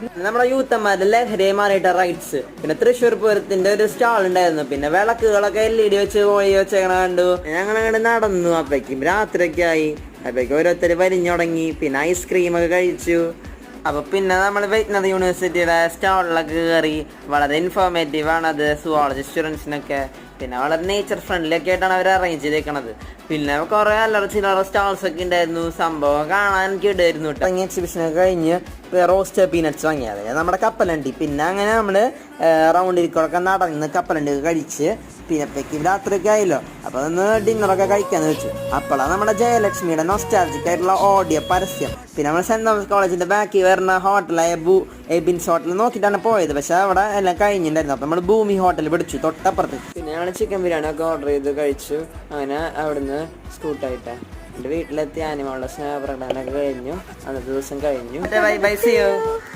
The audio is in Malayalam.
നമ്മുടെ യൂത്തന്മാരുടെ ലഹരിയെ മാറിയിട്ട റൈറ്റ്സ്. പിന്നെ തൃശ്ശൂർ പൂരത്തിന്റെ ഒരു സ്റ്റാൾ ഉണ്ടായിരുന്നു. പിന്നെ വിളക്കുകളൊക്കെ LED വെച്ച് പോയി വെച്ചേക്കണ കണ്ടു. ഞങ്ങളങ്ങോട്ട് നടന്നു. അപ്പേക്കും രാത്രിയൊക്കെ ആയി. അപ്പേക്കും ഓരോരുത്തർ വലിഞ്ഞുടങ്ങി. പിന്നെ ഐസ്ക്രീം ഒക്കെ കഴിച്ചു. അപ്പോൾ പിന്നെ നമ്മൾ വെറ്റിനറി യൂണിവേഴ്സിറ്റിയുടെ സ്റ്റാളിലൊക്കെ കയറി. വളരെ ഇൻഫോർമേറ്റീവ് ആണ് അത് സുവോളജി സ്റ്റുഡൻസിനൊക്കെ. പിന്നെ വളരെ നേച്ചർ ഫ്രണ്ട്ലി ഒക്കെ ആയിട്ടാണ് അവർ അറേഞ്ച് ചെയ്തേക്കണത്. പിന്നെ കുറേ അല്ലറ ചില്ലറ സ്റ്റാൾസ് ഒക്കെ ഉണ്ടായിരുന്നു. സംഭവം കാണാൻ എനിക്ക് ഇടായിരുന്നു കേട്ടോ. എക്സിബിഷനൊക്കെ കഴിഞ്ഞ് റോസ്റ്റ് പീനട്സ് വാങ്ങിയത് നമ്മുടെ കപ്പലണ്ടി. പിന്നെ അങ്ങനെ നമ്മൾ റൗണ്ടിരിക്കൊക്കെ നടന്ന് കപ്പലണ്ടിയൊക്കെ കഴിച്ച് പിന്നെ രാത്രിയൊക്കെ ആയല്ലോ. അപ്പോൾ ഒന്ന് ഡിന്നറൊക്കെ കഴിക്കാന്ന് വെച്ചു. അപ്പോഴാണ് നമ്മുടെ ജയലക്ഷ്മിയുടെ നൊസ്റ്റാൾജിക് ആയിട്ടുള്ള ഓഡിയോ പരസ്യം. പിന്നെ നമ്മൾ സെൻറ് തോമസ് കോളേജിൻ്റെ ബാക്കിൽ വരുന്ന ഹോട്ടലായ എബിൻസ് ഹോട്ടൽ നോക്കിയിട്ടാണ് പോയത്. പക്ഷെ അവിടെ എല്ലാം കഴിഞ്ഞിട്ടുണ്ടായിരുന്നു. അപ്പോൾ നമ്മൾ ഭൂമി ഹോട്ടൽ പിടിച്ചു തൊട്ടപ്പുറത്ത്. പിന്നെ ഞങ്ങൾ ചിക്കൻ ബിരിയാണി ഒക്കെ ഓർഡർ ചെയ്ത് കഴിച്ചു. അങ്ങനെ അവിടുന്ന് സ്കൂട്ടായിട്ടാണ് എൻ്റെ വീട്ടിലെത്തി. ആനിമളുടെ സ്നേഹപ്രകടനമൊക്കെ കഴിഞ്ഞു. അന്നത്തെ ദിവസം കഴിഞ്ഞു. Bye bye, see U.